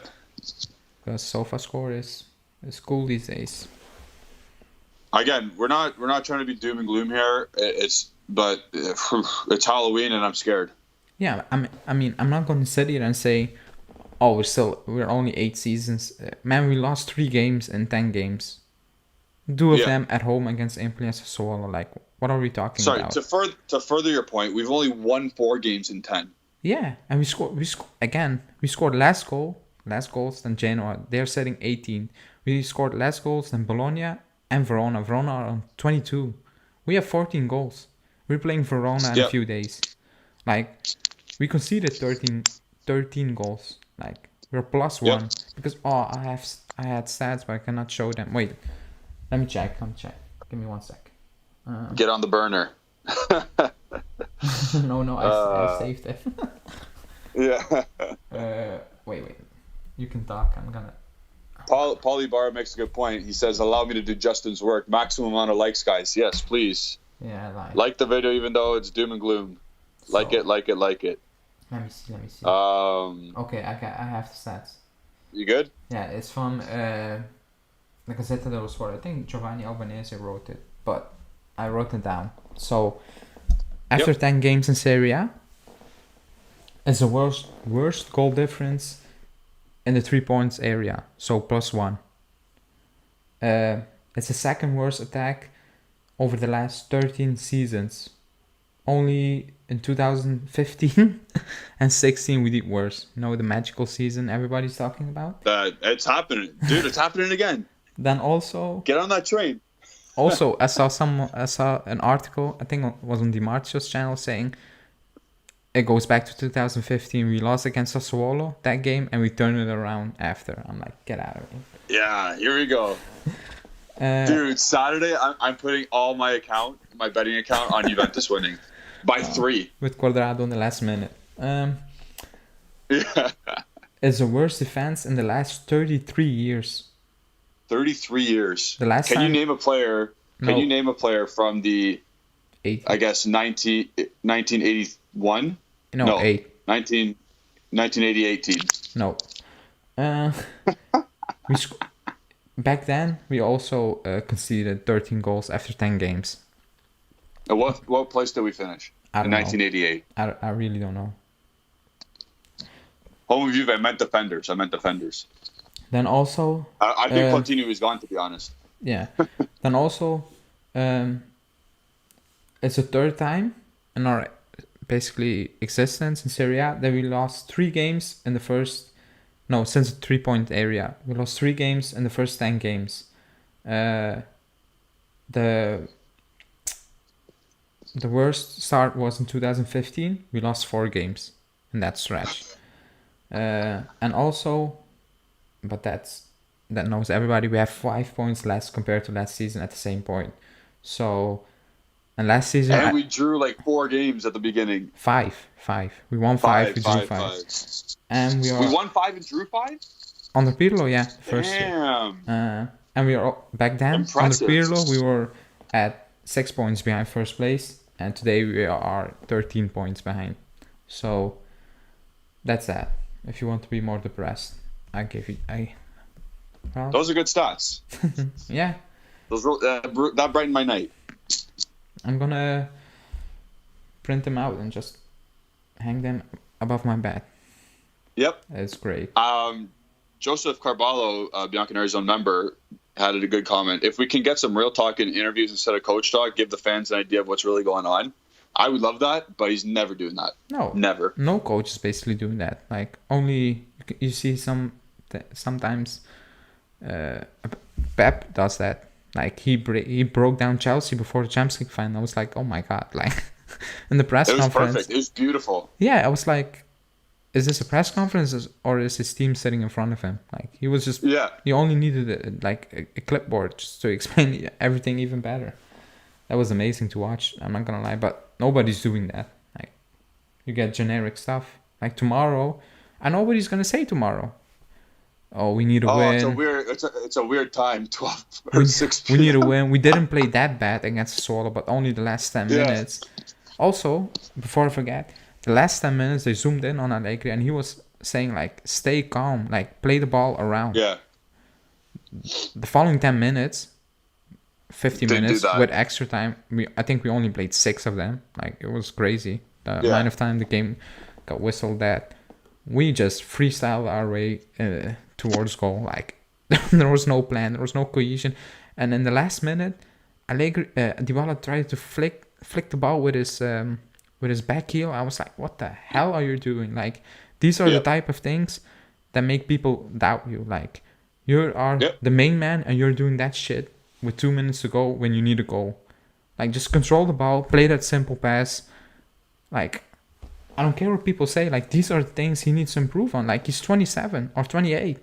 Because SofaScore is cool these days. Again, we're not trying to be doom and gloom here. But it's Halloween and I'm scared. Yeah, I mean, I'm not going to sit here and say, oh, we're only 8 seasons. Man, we lost 3 games in 10 games. 2 of them at home against Empoli and Sassuolo. Like, what are we talking about? Sorry, to further your point, we've only won 4 games in 10. Yeah, and we scored less goals than Genoa. They're setting 18. We scored less goals than Bologna and Verona. Verona are on 22. We have 14 goals. We're playing Verona in a few days. Like, we conceded 13 goals. Like, we're +1 because I had stats, but I cannot show them. Wait, let me check. Give me 1 sec. Get on the burner. No, I saved it. Yeah. Wait. You can talk. I'm gonna. Paulie Barr makes a good point. He says, "Allow me to do Justin's work. Maximum amount of likes, guys. Yes, please. Yeah, like the video, even though it's doom and gloom. Like it. Let me see. Okay, I have the stats. You good? Yeah, it's from the Gazzetta dello Sport. I think Giovanni Albanese wrote it, but I wrote it down. So, after 10 games in Serie A, it's the worst goal difference in the 3 points area. So +1. It's the second worst attack over the last 13 seasons. Only in 2015 and 16 we did worse. You know, the magical season everybody's talking about? It's happening. Dude, it's happening again. Then also... Get on that train. Also, I saw an article, I think it was on Di Marzio's channel, saying it goes back to 2015. We lost against Sassuolo that game and we turned it around after. I'm like, get out of here. Yeah, here we go. Dude, Saturday, I'm putting all my betting account on Juventus winning by 3. With Quadrado in the last minute. Yeah. It's the worst defense in the last 33 years. 33 years. The last Can time... you name a player? No. Can you name a player from the 8. I guess 1981? No, 8. 1988 team. No. Back then, we also conceded 13 goals after 10 games. What place did we finish? In 1988. I really don't know. Home of Juve, I meant defenders. Then also... I think Platini was gone, to be honest. Yeah. Then also, it's the 3rd time in our basically existence in Serie A that we lost 3 games in the first... No, since the 3-point area. We lost 3 games in the first 10 games. The worst start was in 2015. We lost 4 games in that stretch. And also, but that knows everybody. We have 5 points less compared to last season at the same point. So, and last season, And we drew like 4 games at the beginning. Five. We won five. We drew five. And we won 5 and drew 5. Under Pirlo, yeah, first Damn. year. And we are back then Impressive. under Pirlo. We were at 6 points behind first place, and today we are 13 points behind. So that's that. If you want to be more depressed, well, those are good stats. Yeah. That brightened my night. I'm gonna print them out and just hang them above my bed. Yep. It's great. Joseph Carvalho, Bianconerizone member, had a good comment. If we can get some real talk in interviews instead of coach talk, give the fans an idea of what's really going on. I would love that, but he's never doing that. No. Never. No coach is basically doing that. Like, only you see sometimes Pep does that. Like, he broke down Chelsea before the Champions League final. I was like, oh my God. Like, in the press conference. It was perfect. It was beautiful. Yeah, I was like, is this a press conference or is his team sitting in front of him? Like, he was just... Yeah. He only needed a clipboard just to explain everything even better. That was amazing to watch. I'm not gonna lie, but nobody's doing that. Like, you get generic stuff. Like, tomorrow, and nobody's gonna say tomorrow, oh, we need a win. It's a weird time. 12 or 6 p.m. We need a win. We didn't play that bad against Swallow, but only the last 10 minutes. Also, before I forget, the last 10 minutes they zoomed in on Allegri and he was saying like, stay calm, like play the ball around. Yeah. The following 10 minutes, 50 minutes with extra time, I think we only played 6 of them. Like, it was crazy. The amount of time the game got whistled that we just freestyled our way towards goal. Like, there was no plan, there was no cohesion. And in the last minute, Allegri, Dybala tried to flick the ball with his back heel. I was like, what the hell are you doing? Like, these are the type of things that make people doubt you. Like, you are the main man and you're doing that shit with 2 minutes to go when you need a goal. Like, just control the ball, play that simple pass. Like, I don't care what people say. Like, these are the things he needs to improve on. Like, he's 27 or 28.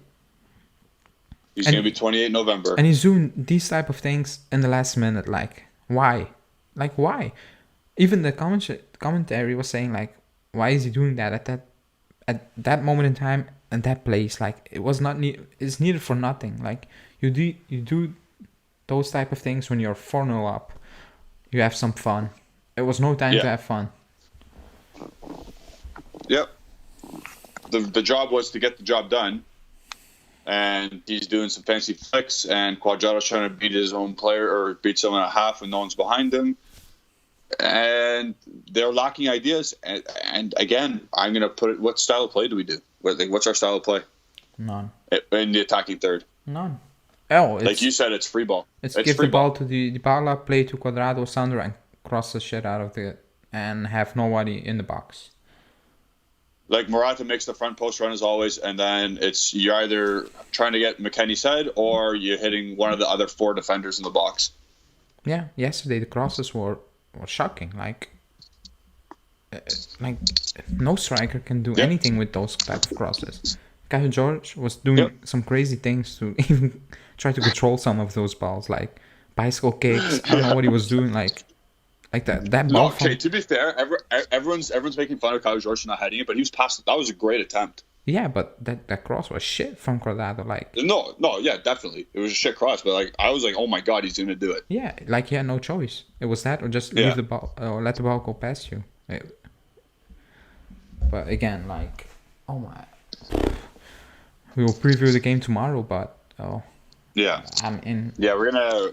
He's going to be 28 in November. And he's doing these type of things in the last minute. Like, why? Like, why? Even the commentary was saying, like, why is he doing that at that moment in time and that place? Like, it was not it's needed for nothing. Like, you do those type of things when you're 4-0 up. You have some fun. It was no time to have fun. Yep. The job was to get the job done. And he's doing some fancy flicks, and Cuadrado's trying to beat his own player or beat someone at half when no one's behind him. And they're lacking ideas. And again, I'm going to put it, what style of play do we do? What's our style of play? None. In the attacking third? None. Oh, like you said, it's free ball. It's give the ball to Dybala, play to Cuadrado, Sandro, and cross the shit out of and have nobody in the box. Like, Morata makes the front post run as always, and then you're either trying to get McKennie's head or you're hitting one of the other 4 defenders in the box. Yeah, yesterday the crosses were shocking. Like no striker can do anything with those type of crosses. Caio Jorge was doing some crazy things to even try to control some of those balls, like bicycle kicks. I don't know what he was doing, like that ball. Okay, to be fair, everyone's making fun of Caio Jorge not heading it, but he was past it. That was a great attempt. Yeah, but that cross was shit from Cuadrado. Like, no, yeah, definitely, it was a shit cross. But like, I was like, oh my God, he's gonna do it. Yeah, like he had no choice. It was that, or just leave the ball, or let the ball go past you. But again, like, oh my, we will preview the game tomorrow. But I'm in. Yeah, we're gonna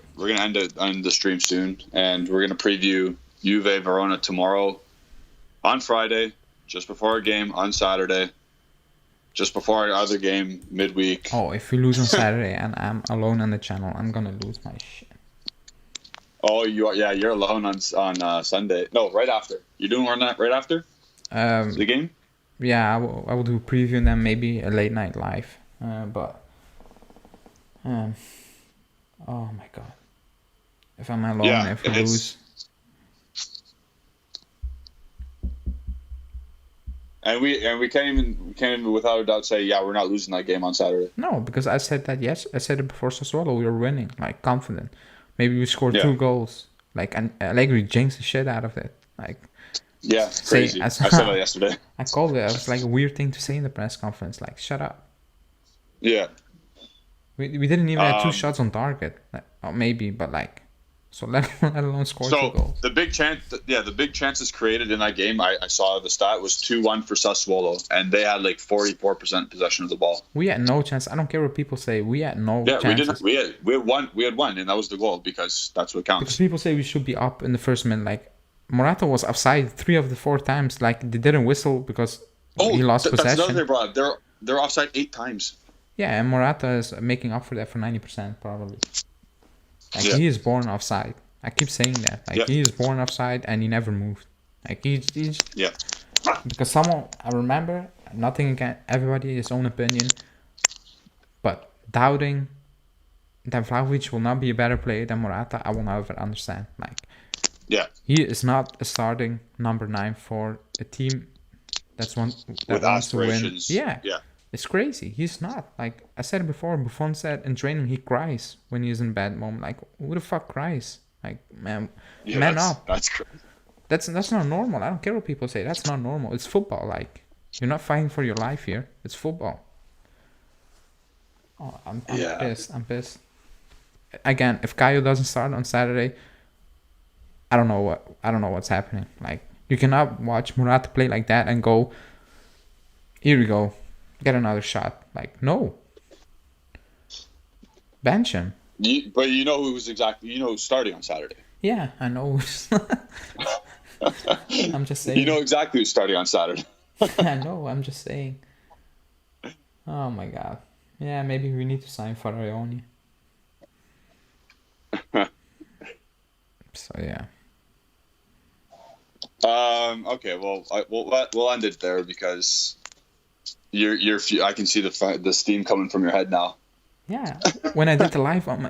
end the stream soon, and we're gonna preview Juve Verona tomorrow, on Friday, just before our game on Saturday, just before our other game midweek. Oh, if we lose on Saturday and I'm alone on the channel, I'm gonna lose my shit. Oh, you're alone on Sunday. No, right after. You're doing right after the game. Yeah, I will do a preview and then maybe a late night live. Oh my God, if I'm alone, if we lose. And we can't even without a doubt say, yeah, we're not losing that game on Saturday. No, because I said that. Yes, I said it before Sassuolo. We were winning, like confident. Maybe we scored 2 goals. Like, and Allegri jinxed the shit out of it. Like, yeah, crazy. I said that yesterday. I called it. It was like a weird thing to say in the press conference. Like, shut up. Yeah. We didn't even have 2 shots on target. Like, or maybe, but like, so let alone score 2 goals. The big chances created in that game, I saw the stat was 2-1 for Sassuolo, and they had like 44% possession of the ball. We had no chance. I don't care what people say. We had no chances. We had one, and that was the goal because that's what counts. Because people say we should be up in the first minute. Like, Morata was offside 3 of the 4 times. Like, they didn't whistle because he lost possession. That's another thing they brought up. They're offside 8 times. Yeah, and Morata is making up for that for 90% probably. Like, he is born offside. I keep saying that. Like, he is born offside and he never moved. Like, he's because I remember, nothing against everybody, his own opinion, but doubting that Vlahovic will not be a better player than Morata, I will never understand. Like, he is not a starting number 9 for a team that wants to win. Yeah. It's crazy. He's not. Like I said it before, Buffon said in training he cries when he's in a bad moment. Like, who the fuck cries? Like, man up. That's crazy. That's not normal. I don't care what people say. That's not normal. It's football. Like, you're not fighting for your life here. It's football. Oh, I'm pissed. I'm pissed. Again, if Caio doesn't start on Saturday, I don't know what's happening. Like, you cannot watch Morata play like that and go, here we go, get another shot. Like, no. Bench him. But you know who's starting on Saturday. Yeah, I know. I'm just saying. You know exactly who's starting on Saturday. I know, I'm just saying. Oh my god. Yeah, maybe we need to sign Faraoni. So yeah. Okay. Well, we'll end it there because I can see the steam coming from your head now. Yeah. When I did the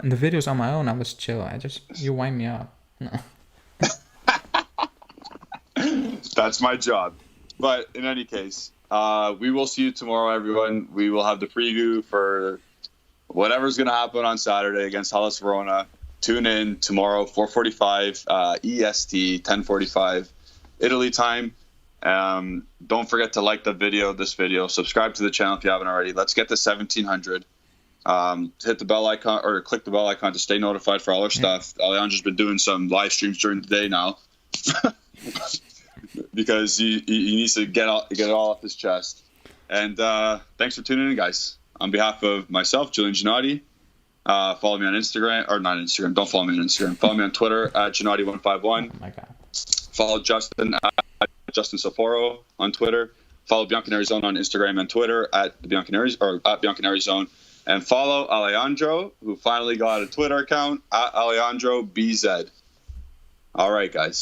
the videos on my own, I was chill. You wind me up. No. That's my job. But in any case, we will see you tomorrow, everyone. We will have the preview for whatever's going to happen on Saturday against Hellas Verona. Tune in tomorrow, 4:45 EST, 10:45 Italy time. Don't forget to like this video, subscribe to the channel if you haven't already. Let's get to 1,700. Hit the bell icon or click the bell icon to stay notified for all our stuff. Alejandro's been doing some live streams during the day now because he needs to get it all off his chest. And thanks for tuning in, guys. On behalf of myself, Julian Gennady, follow me on Instagram, or not Instagram. Don't follow me on Instagram. Follow me on Twitter at Gennady151. Oh my God. Follow Justin at Justin Sapporo on Twitter. Follow Bianconerizone on Instagram and Twitter at Bianconerizone. And follow Alejandro, who finally got a Twitter account, at AlejandroBZ. All right, guys.